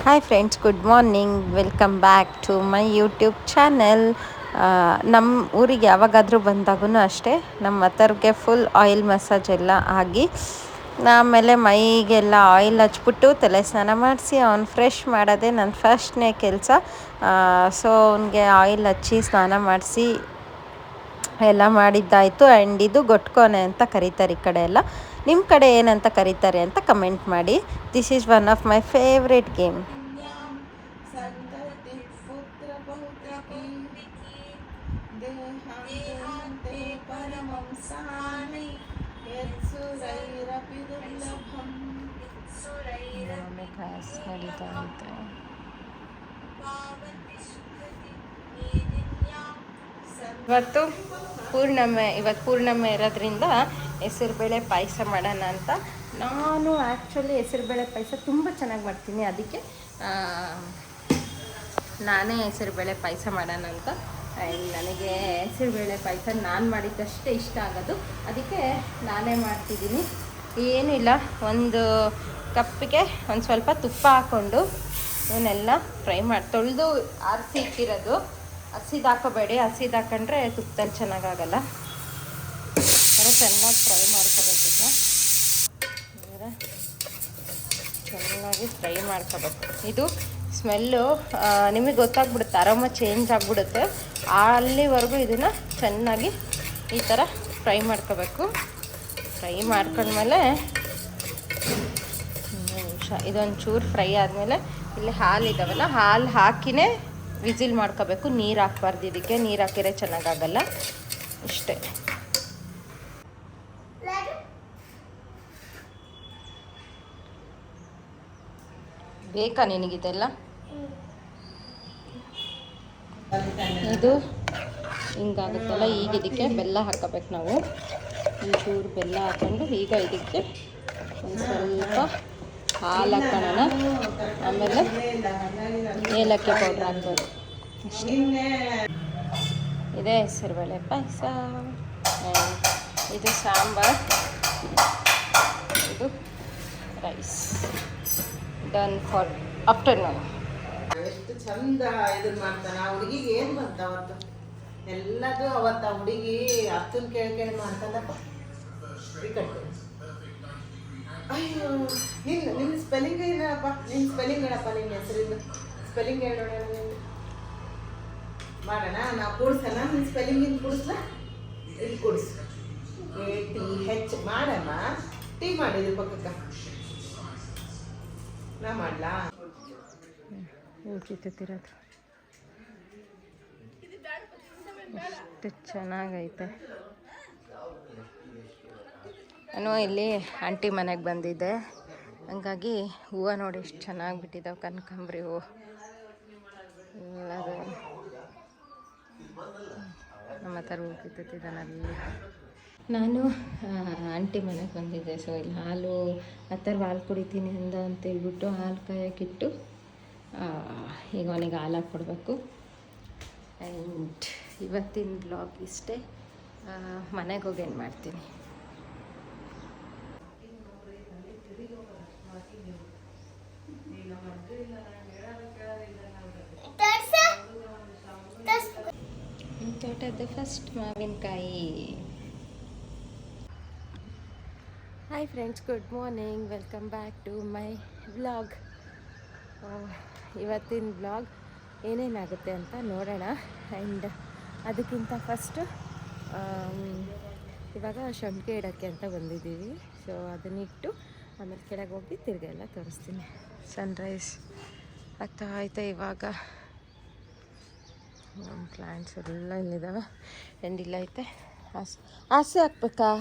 Hi friends, good morning. Welcome back to my YouTube channel. ನಮ್ಮ ಊರಿಗೆ ಯಾವಾಗಾದರೂ ಬಂದಾಗೂ ಅಷ್ಟೇ ನಮ್ಮ ಮದರ್ಗೆ ಫುಲ್ ಆಯಿಲ್ ಮಸಾಜ್ ಎಲ್ಲ ಆಗಿ, ಆಮೇಲೆ ಮೈಗೆಲ್ಲ ಆಯಿಲ್ ಹಚ್ಬಿಟ್ಟು ತಲೆ ಸ್ನಾನ ಮಾಡಿಸಿ ಅವ್ನು ಫ್ರೆಶ್ ಮಾಡೋದೇ ನನ್ನ ಫಸ್ಟ್ನೇ ಕೆಲಸ. ಸೊ ಅವನಿಗೆ ಆಯಿಲ್ ಹಚ್ಚಿ ಸ್ನಾನ ಮಾಡಿಸಿ ಎಲ್ಲ ಮಾಡಿದ್ದಾಯಿತು. ಆ್ಯಂಡ್ ಇದು ಗೊಟ್ಕೊನೆ ಅಂತ ಕರೀತಾರೆ ಈ ಕಡೆ ಎಲ್ಲ. ನಿಮ್ಮ ಕಡೆ ಏನಂತ ಕರೀತಾರೆ ಅಂತ ಕಮೆಂಟ್ ಮಾಡಿ. This is one of my favourite game. ಇವತ್ತು ಪೂರ್ಣಮೆ ಇರೋದ್ರಿಂದ ಹೆಸರುಬೇಳೆ ಪಾಯಸ ಮಾಡೋಣ ಅಂತ. ನಾನು ಆ್ಯಕ್ಚುಲಿ ಹೆಸರುಬೇಳೆ ಪಾಯಸ ತುಂಬ ಚೆನ್ನಾಗಿ ಮಾಡ್ತೀನಿ. ಅದಕ್ಕೆ ನಾನೇ ಹೆಸರುಬೇಳೆ ಪಾಯಸ ಮಾಡೋಣ ಅಂತ. ನನಗೆ ಹೆಸರುಬೇಳೆ ಪಾಯಸ ನಾನು ಮಾಡಿದ್ದಷ್ಟೇ ಇಷ್ಟ ಆಗೋದು, ಅದಕ್ಕೆ ನಾನೇ ಮಾಡ್ತಿದ್ದೀನಿ. ಏನಿಲ್ಲ, ಒಂದು ಕಪ್ಪಿಗೆ ಒಂದು ಸ್ವಲ್ಪ ತುಪ್ಪ ಹಾಕ್ಕೊಂಡು ಇವನ್ನೆಲ್ಲ ಫ್ರೈ ತೊಳೆದು ಆರಿಸಿ ಇಟ್ಟಿರೋದು. ಹಸಿದು ಹಾಕೋಬೇಡಿ, ಹಸಿದು ಹಾಕೊಂಡ್ರೆ ತುಪ್ಪದಲ್ಲಿ ಚೆನ್ನಾಗಾಗಲ್ಲ. ಚೆನ್ನಾಗಿ ಫ್ರೈ ಮಾಡ್ಕೋಬೇಕು. ಚೆನ್ನಾಗಿ ಫ್ರೈ ಮಾಡ್ಕೋಬೇಕು. ಇದು ಸ್ಮೆಲ್ಲು ನಿಮಗೆ ಗೊತ್ತಾಗ್ಬಿಡುತ್ತೆ, ಅರೋಮ ಚೇಂಜ್ ಆಗಿಬಿಡುತ್ತೆ. ಅಲ್ಲಿವರೆಗೂ ಇದನ್ನು ಚೆನ್ನಾಗಿ ಈ ಥರ ಫ್ರೈ ಮಾಡ್ಕೋಬೇಕು. ಫ್ರೈ ಮಾಡ್ಕೊಂಡ್ಮೇಲೆ ಇದೊಂದು ಚೂರು ಫ್ರೈ ಆದಮೇಲೆ ಇಲ್ಲಿ ಹಾಲು ಇದ್ದಾವಲ್ಲ, ಹಾಲು ಹಾಕಿನೇ ವಿಸಿಲ್ ಮಾಡ್ಕೋಬೇಕು. ನೀರು ಹಾಕ್ಬಾರ್ದು, ಇದಕ್ಕೆ ನೀರು ಹಾಕಿದ್ರೆ ಚೆನ್ನಾಗಾಗಲ್ಲ. ಇಷ್ಟೇ. ಬೇಕಾ ನಿನಗಿದೆಲ್ಲ? ಇದು ಹಿಂಗಾಗುತ್ತಲ್ಲ, ಈಗ ಇದಕ್ಕೆ ಬೆಲ್ಲ ಹಾಕೋಬೇಕು ನಾವು. ಚೂರು ಬೆಲ್ಲ ಹಾಕ್ಕೊಂಡು ಈಗ ಇದಕ್ಕೆ ಒಂದು ಸ್ವಲ್ಪ ಹಾಲು ಹಾಕೋಣ. ಆಮೇಲೆ ಏಲಕ್ಕಿ ಪೌಡ್ರ್ ಹಾಕ್ಬೋದು. ಅಷ್ಟೇ. ಇದೇ ಹೆಸರುಬೇಳೆ ಪಾಯಸ. ಇದು ಸಾಂಬಾರು, ಇದು ರೈಸ್. Done for afternoon. ಎಷ್ಟು ಚಂದ ಇದನ್ನ ಮಾಡ್ತಾನ ಆ ಹುಡುಗಿಗೆ. ಏನು ಬಂತ ಅವತ್ತು ಎಲ್ಲದು ಅವತ್ತು ಆ ಹುಡುಗಿ ಅತ್ತನ ಕೇಳಿ ಮಾಡ್ತದಪ್ಪ. ಅಯ್ಯೋ, ನಿನ್ನ ಸ್ಪೆಲ್ಲಿಂಗ್ ಏನಪ್ಪ? ನಿನ್ನ ಸ್ಪೆಲ್ಲಿಂಗ್ ಹೇಳಪ್ಪ, ನಿನ್ನ ಹೆಸರಿಂದ ಸ್ಪೆಲ್ಲಿಂಗ್ ಹೇಳೋಣ. ಮಾಡೋಣ, ನಾವು ಕೂಡಿಸೋಣ. ನಿನ್ನ ಸ್ಪೆಲ್ಲಿಂಗ್ ಕೂಡಿಸ್ಲ, ಇಲ್ಲಿ ಕೂಡಿಸ್. ATH ಮಾಡಮ್ಮ. ಟೀ ಮಾಡಿದ್ರು ಪಕ್ಕಕ್ಕ. ನಾ ಮಾಡ್ಲಾ? ಕಿತ್ತಿರೋದು ಎಷ್ಟು ಚೆನ್ನಾಗೈತೆ. ನಾನು ಇಲ್ಲಿ ಆಂಟಿ ಮನೆಗೆ ಬಂದಿದ್ದೆ, ಹಂಗಾಗಿ ಹೂವು ನೋಡಿ ಎಷ್ಟು ಚೆನ್ನಾಗಿ ಬಿಟ್ಟಿದ್ದಾವೆ. ಕನಕಾಂಬರಿ ಹೂವು ಎಲ್ಲದು ನಮ್ಮ ಥರ ಹೂವು ಕಿತ್ತಿದ್ದಾನಲ್ಲಿ. ನಾನು ಆಂಟಿ ಮನೆಗೆ ಬಂದಿದ್ದೆ. ಸೊ ಇಲ್ಲಿ ಹಾಲು ಆ ಥರ ಹಾಲು ಕುಡಿತೀನಿ ಅಂತೇಳ್ಬಿಟ್ಟು ಹಾಲು ಕಾಯೋಕ್ಕಿಟ್ಟು ಈಗ ಅವನಿಗೆ ಹಾಲು ಹಾಕ್ಕೊಡ್ಬೇಕು. ಆ್ಯಂಡ್ ಇವತ್ತಿನ ಬ್ಲಾಗ್ ಇಷ್ಟೇ. ಮನೆಗೆ ಹೋಗಿ ಏನು ಮಾಡ್ತೀನಿ. ತೋಟದ ಫಸ್ಟ್ ಮಾವಿನಕಾಯಿ. Hi friends, good morning. Welcome back to my vlog. ಇವತ್ತಿನ ವ್ಲಾಗ್ ಏನೇನಾಗುತ್ತೆ ಅಂತ ನೋಡೋಣ. ಆ್ಯಂಡ್ ಅದಕ್ಕಿಂತ ಫಸ್ಟು ಇವಾಗ ಶಂಕೆ ಇಡೋಕ್ಕೆ ಅಂತ ಬಂದಿದ್ದೀವಿ. ಸೊ ಅದನ್ನಿಟ್ಟು ಆಮೇಲೆ ಕೆಳಗೆ ಹೋಗಿ ತಿರ್ಗೆಲ್ಲ ತೋರಿಸ್ತೀನಿ. ಸನ್ರೈಸ್ ಆಗ್ತಾ ಐತೆ ಇವಾಗ. ನಮ್ಮ ಪ್ಲ್ಯಾಂಟ್ಸ್ ಎಲ್ಲ ಇಲ್ಲಿದ್ದಾವೆ. ಆ್ಯಂಡ್ ಇಲ್ಲ ಐತೆ ಆಸೆ ಹಾಕ್ಬೇಕಾ?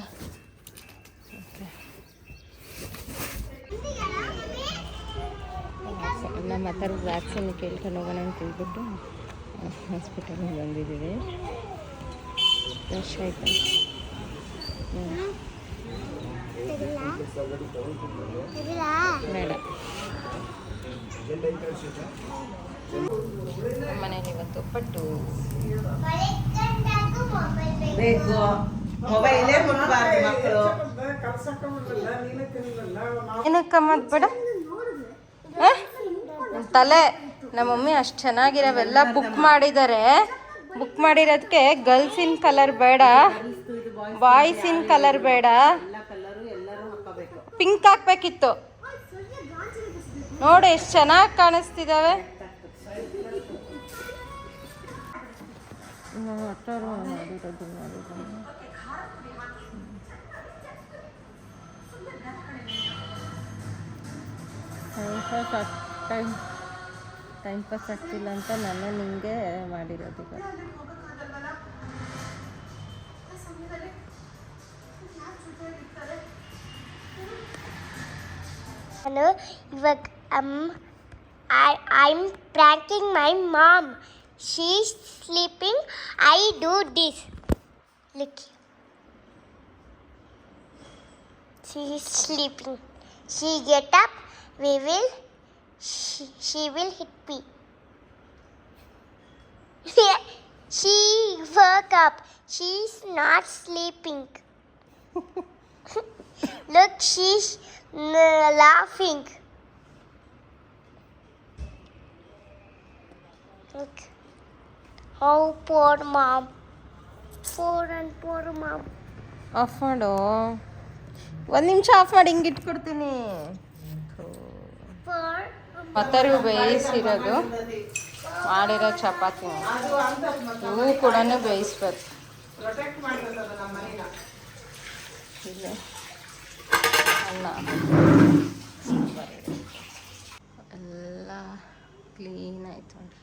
ಓಕೆ. ನಮ್ಮ ಹತ್ರ ವ್ಯಾಕ್ಸಿನ್ ಕೇಳ್ಕೊಂಡು ಹೋಗೋಣ ಅಂತ ಹೇಳ್ಬಿಟ್ಟು ಹಾಸ್ಪಿಟಲ್ಗೆ ಬಂದಿದ್ದೀವಿ. ರಶ್ ಆಯಿತು. ಬೇಡ. ಮನೇಲಿ ಇವತ್ತು ಪಟ್ಟು ಬೇಕು. ಮೊಬೈಲೇ ಮುಟ್ಬಾರ್ದು ಮಕ್ಕಳು. ಏನಕ್ಕ ಮತ್ ಬೇಡ ತಲೆ ನಮ್ಮ ಮಮ್ಮಿ ಅಷ್ಟು ಚೆನ್ನಾಗಿರೋವೆಲ್ಲ ಬುಕ್ ಮಾಡಿದ್ದಾರೆ. ಬುಕ್ ಮಾಡಿರೋದಕ್ಕೆ ಗರ್ಲ್ಸಿನ ಕಲರ್ ಬೇಡ, ಬಾಯ್ಸಿನ ಕಲರ್ ಬೇಡ, ಪಿಂಕ್ ಹಾಕ್ಬೇಕಿತ್ತು. ನೋಡಿ ಎಷ್ಟು ಚೆನ್ನಾಗಿ ಕಾಣಿಸ್ತಿದ್ದಾವೆ. ಟೈಮ್ ಪಾಸ್ ಆಗ್ತಿಲ್ಲ ಅಂತ ನಾನು ನಿಂಗೆ ಮಾಡಿರೋದು. Hello, I'm pranking my mom. She's sleeping. I do this. Look. She is sleeping. She get up. She will hit me. She woke up. She's not sleeping. Look, she's laughing. Look. Oh, poor mom. Poor mom. Of ಮಾಡು, ಒಂದು ನಿಮಿಷ of ಮಾಡಿ ಹಿಂಗೆ ಇಟ್ಕೊಡ್ತೀನಿ. ಮತ್ತರಿಗೂ ಬೇಯಿಸಿರೋದು ಮಾಡಿರೋ ಚಪಾತಿ ಇವು ಕೂಡ ಬೇಯಿಸ್ಬೇಕು. ಇಲ್ಲಿ ಅನ್ನ ಎಲ್ಲ ಕ್ಲೀನ್ ಆಯ್ತು ನೋಡ್ರಿ.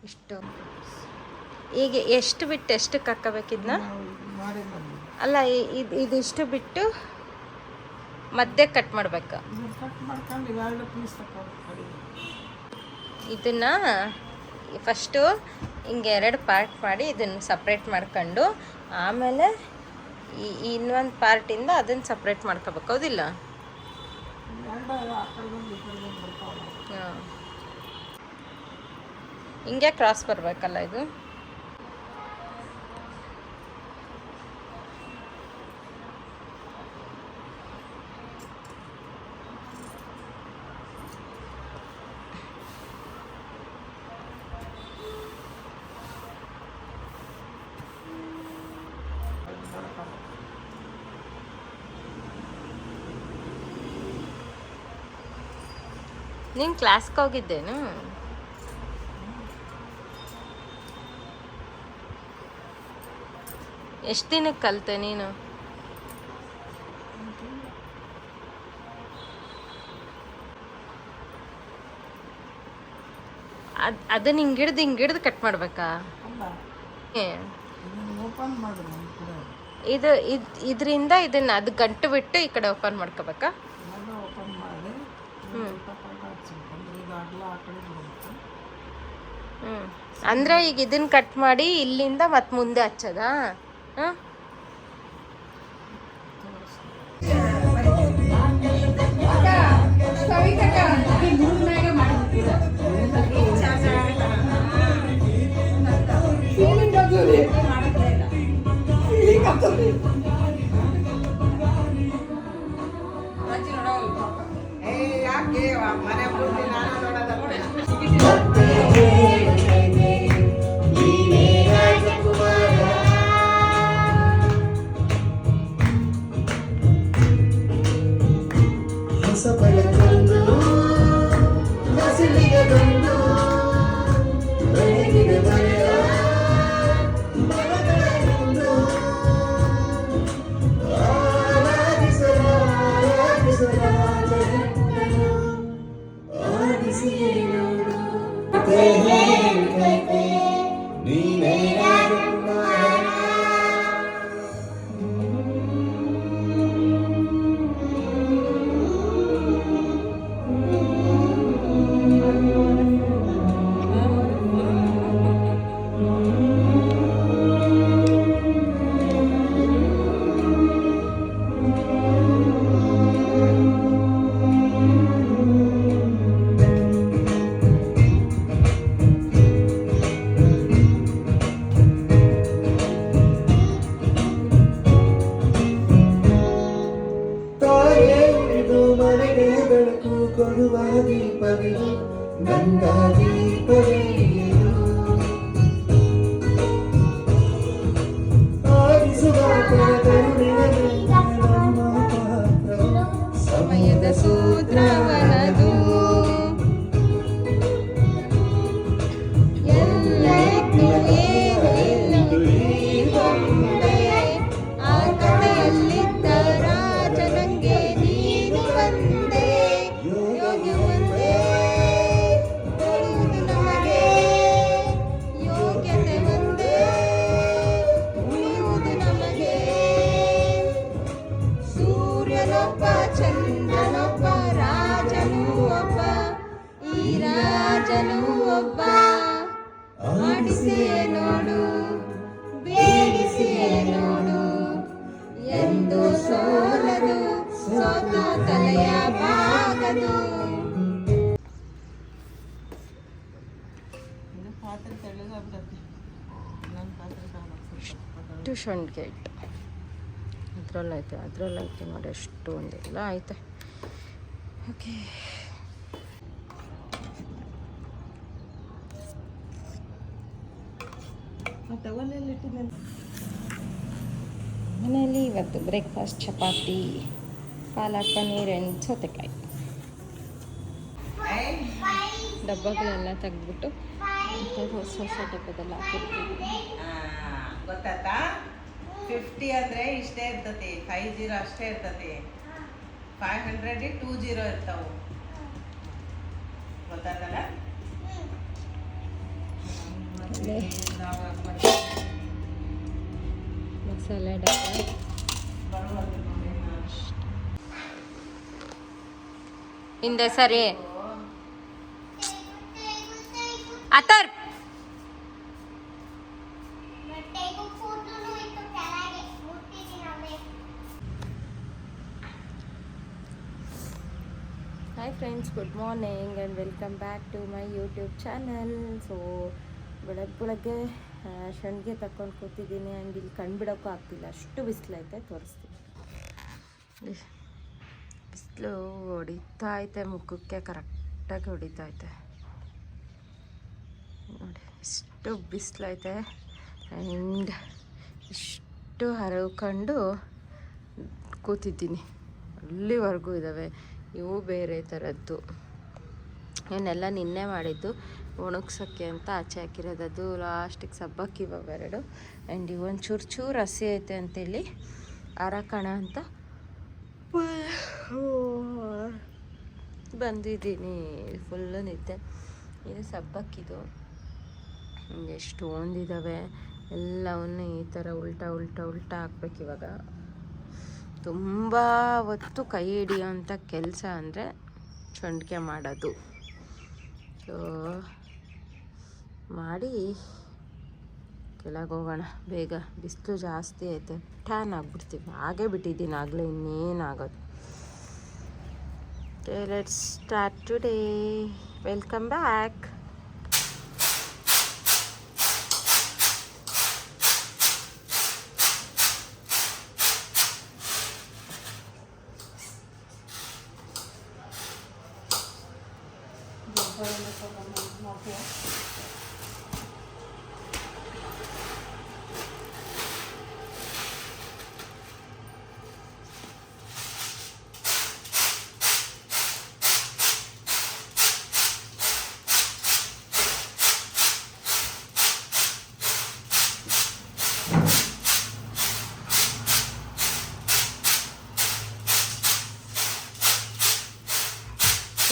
ಇಷ್ಟು ಈಗ ಎಷ್ಟು ಬಿಟ್ಟು ಎಷ್ಟಕ್ಕೆ ಹಾಕಬೇಕಿದ್ನ? ಅಲ್ಲ ಇದಿಷ್ಟು ಬಿಟ್ಟು ಮಧ್ಯೆ ಕಟ್ ಮಾಡ್ಬೇಕು. ಇದನ್ನ ಫಸ್ಟು ಹಿಂಗೆ 2 ಪಾರ್ಟ್ ಮಾಡಿ ಇದನ್ನು ಸಪ್ರೇಟ್ ಮಾಡ್ಕೊಂಡು ಆಮೇಲೆ ಇನ್ನೊಂದು ಪಾರ್ಟಿಂದ ಅದನ್ನು ಸಪ್ರೇಟ್ ಮಾಡ್ಕೋಬೇಕು, ಹೌದಿಲ್ಲ? ಹಾಂ, ಹಿಂಗೆ ಕ್ರಾಸ್ ಬರಬೇಕಲ್ಲ ಇದು. ನೀನು ಕ್ಲಾಸ್ಗೆ ಹೋಗಿದ್ದೇನು? ಎಷ್ಟು ದಿನಕ್ಕೆ ಕಲಿತೆ ನೀನು? ಅದನ್ನ ಹಿಂಗಿಡ್ದು ಕಟ್ ಮಾಡ್ಬೇಕಾ? ಇದರಿಂದ ಇದನ್ನ ಅದು ಗಂಟು ಬಿಟ್ಟು ಈ ಕಡೆ ಓಪನ್ ಮಾಡ್ಕೋಬೇಕಾ? ಅಂದ್ರೆ ಈಗ ಇದನ್ನ ಕಟ್ ಮಾಡಿ ಇಲ್ಲಿಂದ ಮತ್ತೆ ಮುಂದೆ ಹಚ್ಚೋದಾ? ಹಾಂ, ಸಮಯದ ಸೂತ್ರವನದು ಎಲ್ಲೆತ್ತು ಏನು ಗೊಂಬೆ ಆ ಕಥೆಯಲ್ಲಿದ್ದ ರಾಜನಂಗೆ ನೀನು ಬಂದೆ ಯೋಗ್ಯ ಒಂದೇ ಕೊಡುವುದು ನಮಗೆ ಯೋಗ್ಯತೆ ಒಂದೇ ಉಳಿಯುವುದು ನಮಗೆ ಸೂರ್ಯನೊಬ್ಬ ಚಂದ್ರನೊಬ್ಬ ರಾಜನೂ ಒಬ್ಬ ಈ ರಾಜನೂ ಒಬ್ಬ ಆಡಿಸಿಯೇ ನೋಡು ಬೇಡಿಸಿಯೇ ನೋಡು ಎಂದು ಸೋಲದು ಸೋತು ತಲೆಯ ಬಾಗದು. ಇದು ಪಾತ್ರೆ ತೆಳ್ಳಗಾಗ್ಬಿಡತ್ತೆ ನನ್ನ ಪಾತ್ರೆ ಎಷ್ಟು ಶೊಂಡಿಗೆ ಇಟ್ಟು ಅದ್ರಲ್ಲೈತೆ ನೋಡಿ ಎಷ್ಟು ಒಂದೆಲ್ಲ ಐತೆ. ಓಕೆ ಟವಲಲ್ಲಿ ಇಟ್ಟಿದ್ದೇನೆ. ಮನೆಯಲ್ಲಿ ಇವತ್ತು ಬ್ರೇಕ್ಫಾಸ್ಟ್ ಚಪಾತಿ ಪಾಲಕ್ ಪನ್ನೀರ್ ಆ್ಯಂಡ್ ಸೌತೆಕಾಯಿ. ಡಬ್ಬಗಳೆಲ್ಲ ತೆಗೆದ್ಬಿಟ್ಟು ಹೊಸ ಹೊಸ ಡಬ್ಬದಲ್ಲಿ ಹಾಕಿರ್ತೀವಿ. ಗೊತ್ತಾಯ್ತಾ 50 ಅಂದರೆ ಇಷ್ಟೇ ಇರ್ತತಿ, 50 ಅಷ್ಟೇ ಇರ್ತತಿ, 500 20 ಇರ್ತಾವೆ. ಗೊತ್ತಾಗಲ್ಲ ಮಸಾಲೆ ಡಬ್ಬ ಹಿಂದೆ ಸರಿ ಅತರ್ hi friends, good morning and welcome back to my YouTube channel. So ಬೆಳಗ್ಗೆ ಶಣ್ಗೆ ತಗೊಂಡು ಕೂತಿದ್ದೀನಿ ಆ್ಯಂಡ್ ಇಲ್ಲಿ ಕಂಡುಬಿಡೋಕ್ಕೂ ಆಗ್ತಿಲ್ಲ, ಅಷ್ಟು ಬಿಸಿಲೈತೆ. ತೋರಿಸ್ತೀನಿ, ಬಿಸಿಲು ಹೊಡಿತಾ ಐತೆ, ಮುಖಕ್ಕೆ ಕರೆಕ್ಟಾಗಿ ಹೊಡಿತಾ ಐತೆ ನೋಡಿ. ಇಷ್ಟು ಬಿಸಿಲೈತೆ ಆ್ಯಂಡ್ ಇಷ್ಟು ಹರವ್ಕೊಂಡು ಕೂತಿದ್ದೀನಿ. ಅಲ್ಲಿವರೆಗೂ ಇದ್ದಾವೆ. ಇವು ಬೇರೆ ಥರದ್ದು, ಇವನ್ನೆಲ್ಲ ನಿನ್ನೆ ಮಾಡಿದ್ದು ಒಣಗ್ಸೋಕ್ಕೆ ಅಂತ ಆಚೆ ಹಾಕಿರೋದು. ಲಾಸ್ಟಿಗೆ ಸಬ್ಬಕ್ಕಿವೆ ಎರಡು. ಆ್ಯಂಡ್ ಇವೊಂದು ಚೂರು ಹಸಿ ಐತೆ ಅಂತೇಳಿ ಅರಕಣ ಅಂತ ಬಂದಿದ್ದೀನಿ. ಫುಲ್ಲು ನಿದ್ದೆ. ಇದು ಸಬ್ಬಕ್ಕಿದು. ಎಷ್ಟೊಂದಿದ್ದಾವೆ. ಎಲ್ಲವನ್ನು ಈ ಥರ ಉಲ್ಟಾ ಹಾಕ್ಬೇಕು. ಇವಾಗ ತುಂಬ ಹೊತ್ತು ಕೈ ಹಿಡಿಯೋಂಥ ಕೆಲಸ ಅಂದರೆ ಶೊಂಠಿಗೆ ಮಾಡೋದು. ಸೊ ಮಾಡಿ ಕೆಳಗೆ ಹೋಗೋಣ ಬೇಗ. ಬಿಸಿಲು ಜಾಸ್ತಿ ಐತೆ, ಟ್ಯಾನ್ ಆಗಿಬಿಡ್ತೀವಿ. ಹಾಗೇ ಬಿಟ್ಟಿದ್ದೀನಿ ಆಗಲೇ, ಇನ್ನೇನಾಗೋದು. Okay, let's start today. Welcome back.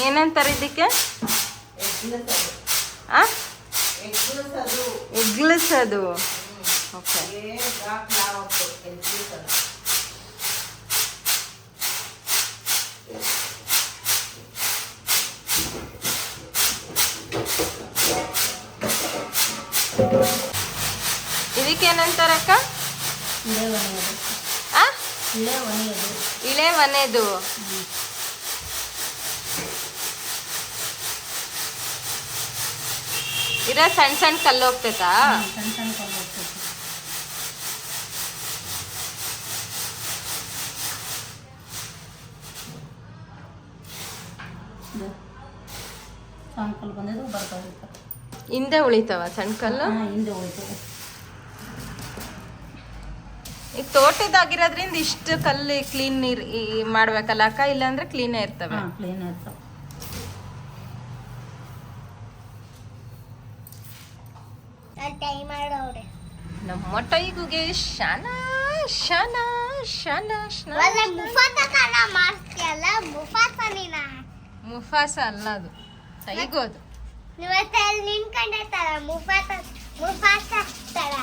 ಏನಂತಾರೆ ಇದಕ್ಕೆ? ಎಗ್ಲಿಸೋದು. ಓಕೆ, ಇದಕ್ಕೇನಂತಾರಕ್ಕ? ಇಳೆ ಮನೆದು. ಇರೋ ಸಣ್ಣ ಕಲ್ಲು ಹೋಗ್ತೈತಾ? ಸಣ್ಣ ಕಲ್ಲು ಬಂದಿದ್ದು ಬರ್ತಾವೆ ಹಿಂದೆ ಉಳಿತಾವ ಸಣ್ಣ ಕಲ್ಲು. ಹಿಂದೆ ಹೋಯ್ತವೆ. ಈಗ ತೋಟದಾಗಿರೋದ್ರಿಂದ ಇಷ್ಟು ಕಲ್ಲು ಕ್ಲೀನ್ ನೀರು ಮಾಡ್ಬೇಕಲ್ಲ ಅಕ್ಕ, ಇಲ್ಲಾಂದ್ರೆ ಕ್ಲೀನೇ ಇರ್ತವೆ. ಕ್ಲೀನ್ ಇರ್ತಾವೆ. ಟೈಮ್ ಮಾಡೋರೆ ನಮ್ಮ ಟೈಗುಗೆ ಶಾನ ಶಾನ ಶಾನ ಶಾನ. ಒಳ್ಳೆ ಮುಫಾಸನ ಮಾಡ್ತೀಯಲ್ಲ, ಮುಫಾಸನಿನ ಮುಫಾಸ ಅಲ್ಲ ಅದು, ಟೈಗು ಅದು. ನೀವತ್ತಲ್ಲಿ ನಿನ್ಕೊಂಡಿರ್ತಾರ ಮುಫಾಸ ತರ.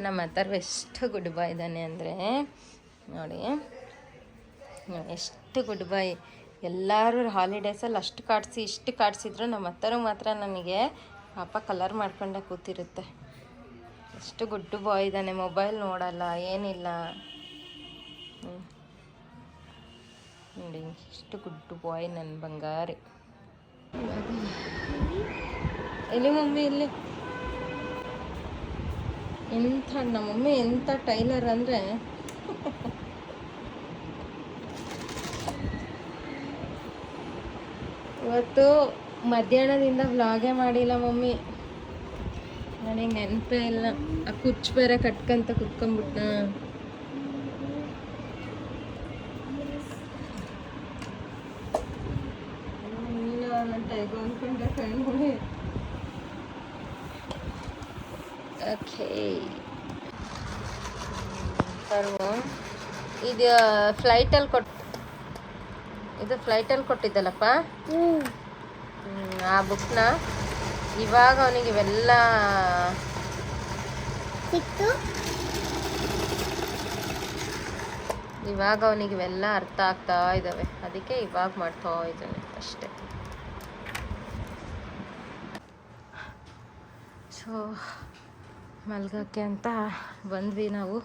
ನಮ್ಮ ಹತ್ರ ಎಷ್ಟು ಗುಡ್ ಬಾಯ್ ಇದ್ದಾನೆ ಅಂದರೆ ನೋಡಿ, ಎಷ್ಟು ಗುಡ್ ಬಾಯ್. ಎಲ್ಲರೂ ಹಾಲಿಡೇಸಲ್ಲಿ ಅಷ್ಟು ಕಾಡಿಸಿ ಇಷ್ಟು ಕಾಡಿಸಿದ್ರು ನಮ್ಮ ಹತ್ರ ಮಾತ್ರ ನನಗೆ ಪಾಪ ಕಲರ್ ಮಾಡ್ಕೊಂಡೆ ಕೂತಿರುತ್ತೆ. ಎಷ್ಟು ಗುಡ್ ಬಾಯ್ ಇದ್ದಾನೆ, ಮೊಬೈಲ್ ನೋಡಲ್ಲ ಏನಿಲ್ಲ. ನೋಡಿ ಎಷ್ಟು ಗುಡ್ ಬಾಯ್ ನನ್ನ ಬಂಗಾರಿ. ಎಲ್ಲಿ ಮಮ್ಮಿ ಇಲ್ಲಿ ಎಂಥ ನಮ್ಮ ಮಮ್ಮಿ ಎಂಥ ಟೈಲರ್ ಅಂದರೆ ಇವತ್ತು ಮಧ್ಯಾಹ್ನದಿಂದ ವ್ಲಾಗೇ ಮಾಡಿಲ್ಲ ಮಮ್ಮಿ. ನನಗೆ ನೆನಪೇ ಇಲ್ಲ. ಆ ಕುಚ್ಚು ಬೇರೆ ಕಟ್ಕಂತ ಕುತ್ಕೊಂಡ್ಬಿಟ್ಟ. ಇಲ್ಲ ನನ್ನ ಟೈಗು ಅಂದ್ಕೊಂಡೆ ಕಣ್ಣು. ಓಕೆ ಇದು ಫ್ಲೈಟಲ್ಲಿ ಕೊಟ್ಟಿದ್ದಲ್ಲಪ್ಪ ಆ ಬುಕ್ನ. ಇವಾಗ ಅವನಿಗೆ ಇವೆಲ್ಲ ಅರ್ಥ ಆಗ್ತಾ ಇದ್ದಾವೆ, ಅದಕ್ಕೆ ಇವಾಗ ಮಾಡ್ತಾ ಇದ್ದಾನೆ ಅಷ್ಟೆ. ಸೊ ಮಲ್ಗೋಕ್ಕೆ ಅಂತ ಬಂದ್ವಿ ನಾವು.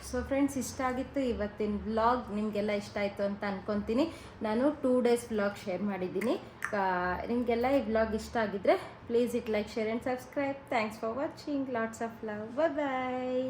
ಸೊ ಫ್ರೆಂಡ್ಸ್, ಇಷ್ಟ ಆಗಿತ್ತು ಇವತ್ತಿನ ವ್ಲಾಗ್. ನಿಮಗೆಲ್ಲ ಇಷ್ಟ ಆಯಿತು ಅಂತ ಅಂದ್ಕೊತೀನಿ. ನಾನು 2 days ವ್ಲಾಗ್ ಶೇರ್ ಮಾಡಿದ್ದೀನಿ. ನಿಮಗೆಲ್ಲ ಈ ವ್ಲಾಗ್ ಇಷ್ಟ ಆಗಿದ್ದರೆ please it like, share and subscribe. Thanks for watching. Lots of love. Bye.